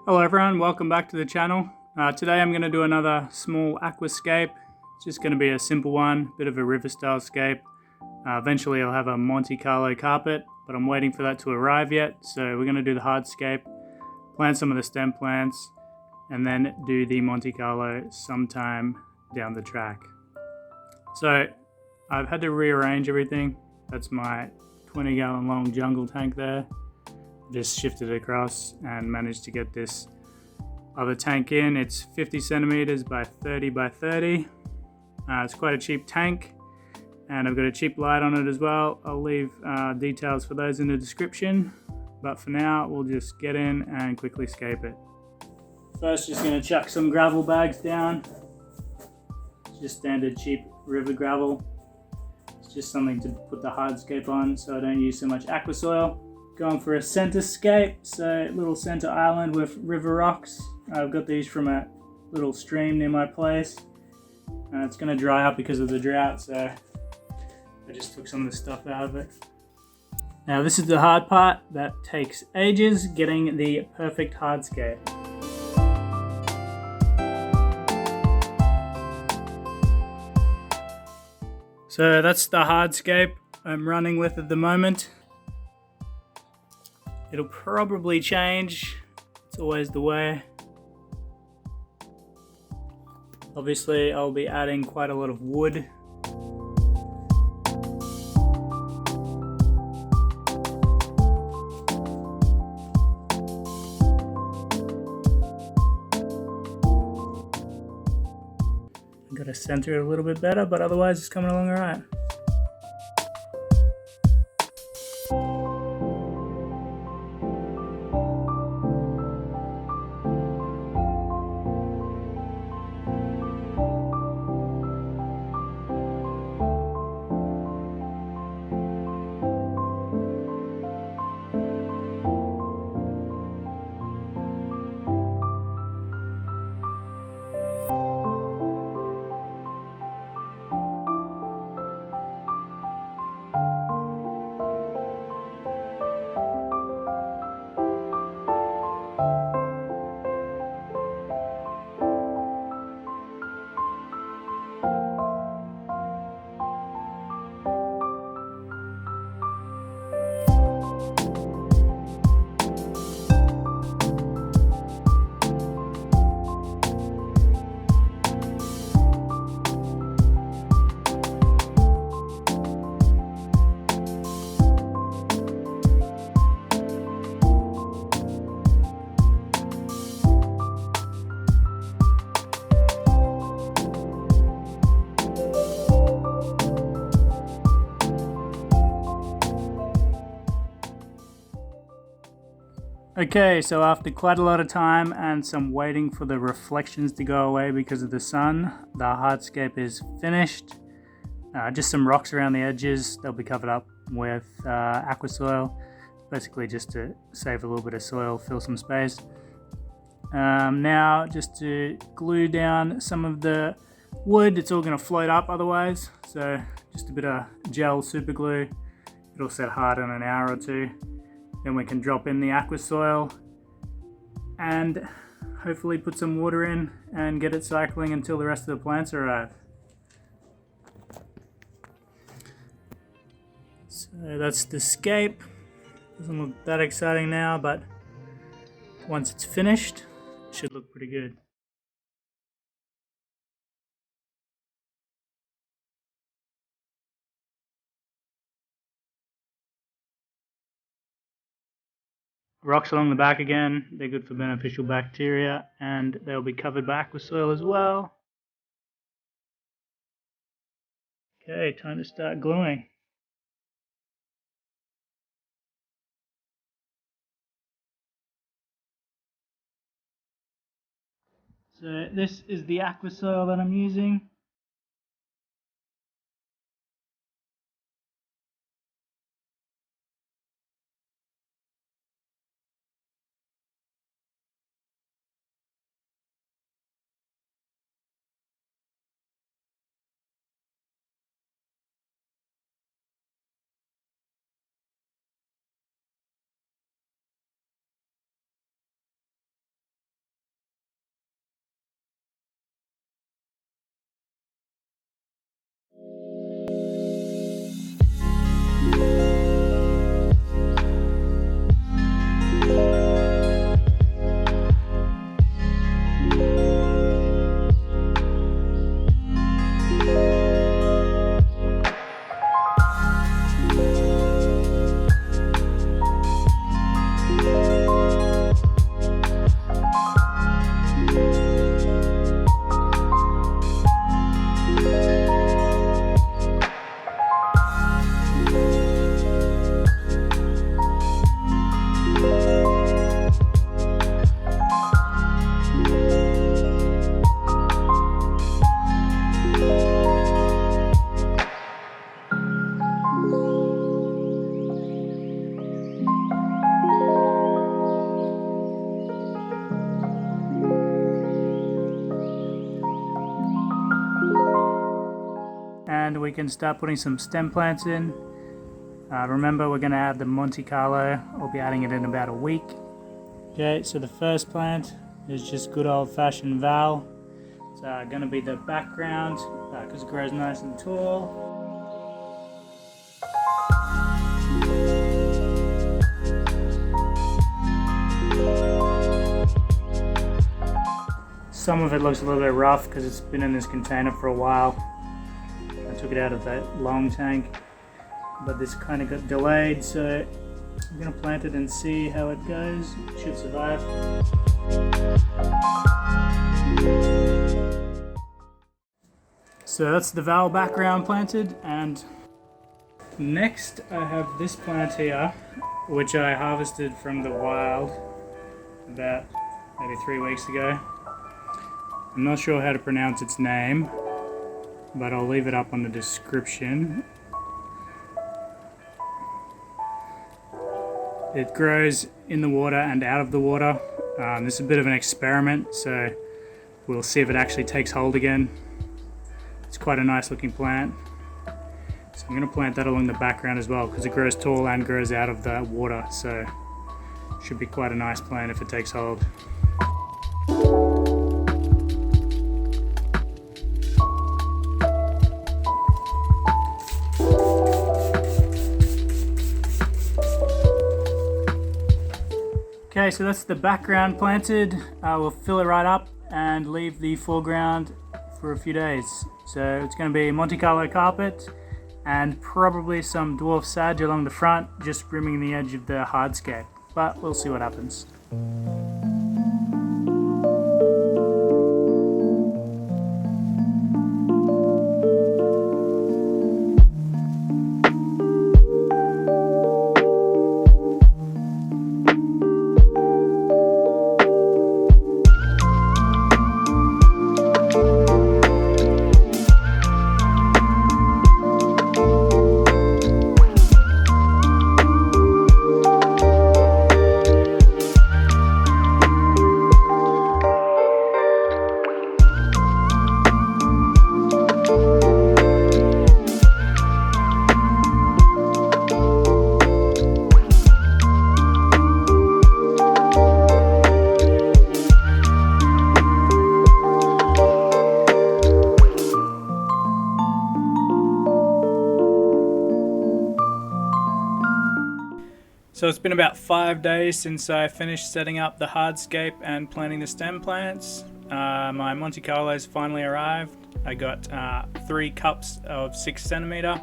Hello everyone, welcome back to the channel. Today I'm going to do another small aquascape. It's just going to be a simple one, bit of a river style scape. Eventually I'll have a Monte Carlo carpet, but I'm waiting for that to arrive yet. So we're going to do the hardscape, plant some of the stem plants, and then do the Monte Carlo sometime down the track. So I've had to rearrange everything. That's my 20-gallon long jungle tank there. Just shifted it across and managed to get this other tank in. It's 50 centimeters by 30 by 30. It's quite a cheap tank, and I've got a cheap light on it as well. I'll leave details for those in the description, but for now we'll just get in and quickly scape it. First, just going to chuck some gravel bags down. It's just standard cheap river gravel. It's just something to put the hardscape on so I don't use so much AQUASOIL. Going for a center scape, so little center island with river rocks. I've got these from a little stream near my place. It's going to dry up because of the drought, so I just took some of the stuff out of it. Now this is the hard part. That takes ages, getting the perfect hardscape. So that's the hardscape I'm running with at the moment. It'll probably change, it's always the way. Obviously I'll be adding quite a lot of wood. I've got to center it a little bit better, but otherwise it's coming along alright. Okay, so after quite a lot of time and some waiting for the reflections to go away because of the sun, the hardscape is finished. Just some rocks around the edges. They'll be covered up with AQUASOIL, basically just to save a little bit of soil, fill some space. Now just to glue down some of the wood, it's all going to float up otherwise, so just a bit of gel super glue. It'll set hard in an hour or two. Then we can drop in the AQUASOIL and hopefully put some water in and get it cycling until the rest of the plants arrive. So that's the scape. Doesn't look that exciting now, but once it's finished, it should look pretty good. Rocks along the back again, they're good for beneficial bacteria, and they'll be covered by AQUASOIL as well. Okay, time to start gluing. So this is the AQUASOIL that I'm using. we can start putting some stem plants in. Remember, we're going to add the Monte Carlo. I'll be adding it in about a week. Okay, so the first plant is just good old-fashioned Val. It's going to be the background because it grows nice and tall. Some of it looks a little bit rough because it's been in this container for a while. I took it out of that long tank, but this kind of got delayed, so I'm going to plant it and see how it goes. It should survive. So that's the Val background planted, and next I have this plant here, which I harvested from the wild about maybe 3 weeks ago. I'm not sure how to pronounce its name, but I'll leave it up on the description. It grows in the water and out of the water. This is a bit of an experiment, so we'll see if it actually takes hold again. It's quite a nice looking plant. So I'm going to plant that along the background as well because it grows tall and grows out of the water, so it should be quite a nice plant if it takes hold. Okay, so that's the background planted. We'll fill it right up and leave the foreground for a few days. So it's going to be Monte Carlo carpet and probably some dwarf sage along the front, just rimming the edge of the hardscape. But we'll see what happens. So it's been about 5 days since I finished setting up the hardscape and planting the stem plants. My Monte Carlo's finally arrived. I got 3 cups of 6 centimeter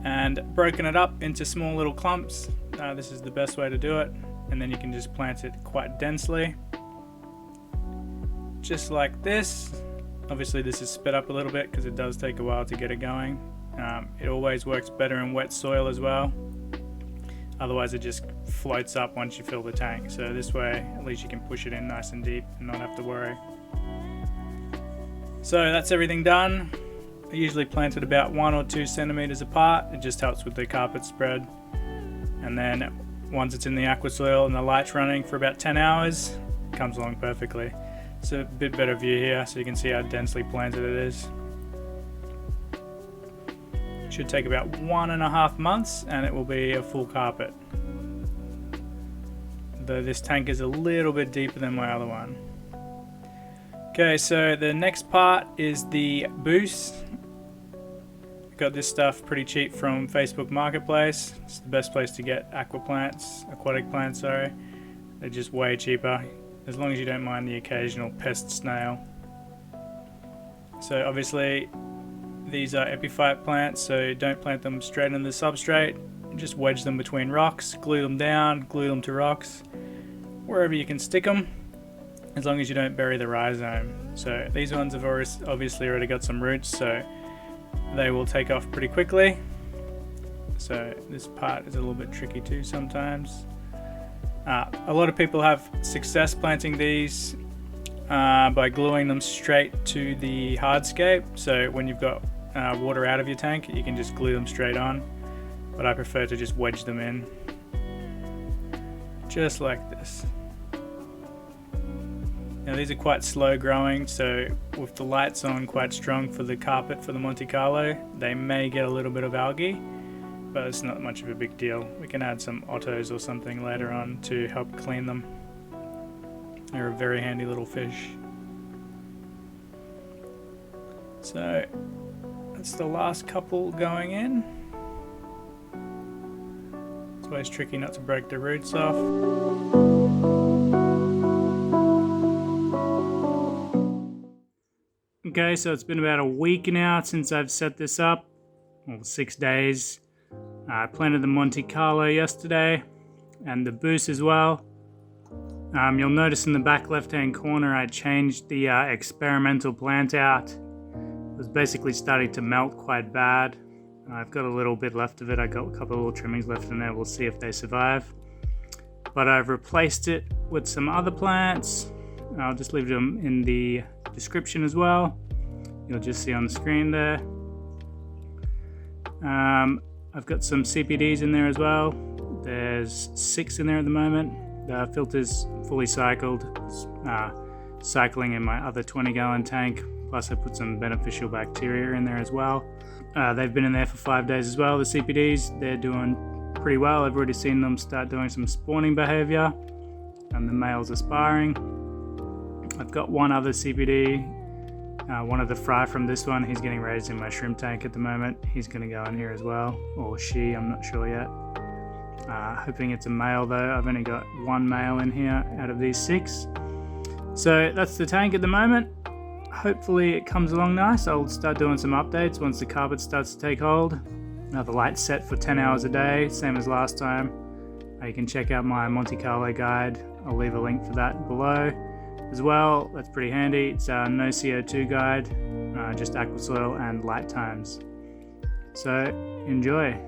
and broken it up into small little clumps. This is the best way to do it, and then you can just plant it quite densely. Just like this. Obviously this is sped up a little bit because it does take a while to get it going. It always works better in wet soil as well. Otherwise it just floats up once you fill the tank. So this way at least you can push it in nice and deep and not have to worry. So that's everything done. I usually plant it about 1 or 2 centimeters apart. It just helps with the carpet spread. And then once it's in the aquascape and the light's running for about 10 hours, it comes along perfectly. It's a bit better view here so you can see how densely planted it is. Should take about 1.5 months and it will be a full carpet. Though this tank is a little bit deeper than my other one. Okay, so the next part is the Buce. Got this stuff pretty cheap from Facebook Marketplace. It's the best place to get aquatic plants, sorry. They're just way cheaper, as long as you don't mind the occasional pest snail. So obviously these are epiphyte plants, so don't plant them straight into the substrate. Just wedge them between rocks, glue them down, glue them to rocks, wherever you can stick them, as long as you don't bury the rhizome. So these ones have obviously already got some roots, so they will take off pretty quickly. So this part is a little bit tricky too sometimes. A lot of people have success planting these by gluing them straight to the hardscape. So when you've got water out of your tank, you can just glue them straight on, but I prefer to just wedge them in just like this. Now these are quite slow growing, so with the lights on quite strong for the carpet for the Monte Carlo, they may get a little bit of algae, but it's not much of a big deal. We can add some Ottos or something later on to help clean them. They're a very handy little fish. So that's the last couple going in. It's always tricky not to break the roots off. Okay, so it's been about a week now since I've set this up, well, 6 days. I planted the Monte Carlo yesterday and the Buce as well. You'll notice in the back left-hand corner I changed the experimental plant out. It was basically starting to melt quite bad. I've got a little bit left of it. I got a couple of little trimmings left in there. We'll see if they survive. But I've replaced it with some other plants. I'll just leave them in the description as well. You'll just see on the screen there. I've got some CPDs in there as well. There's 6 in there at the moment. The filter's fully cycled, cycling in my other 20-gallon tank. Plus I put some beneficial bacteria in there as well. They've been in there for 5 days as well. The CPDs, they're doing pretty well. I've already seen them start doing some spawning behavior, and the males are sparring. I've got one other CPD, one of the fry from this one. He's getting raised in my shrimp tank at the moment. He's going to go in here as well, or she, I'm not sure yet. Hoping it's a male though. I've only got one male in here out of these 6. So that's the tank at the moment. Hopefully it comes along nice. I'll start doing some updates once the carpet starts to take hold. Now the light's set for 10 hours a day, same as last time. You can check out my Monte Carlo guide. I'll leave a link for that below as well. That's pretty handy. It's a no CO2 guide, just aquasoil and light times. So enjoy.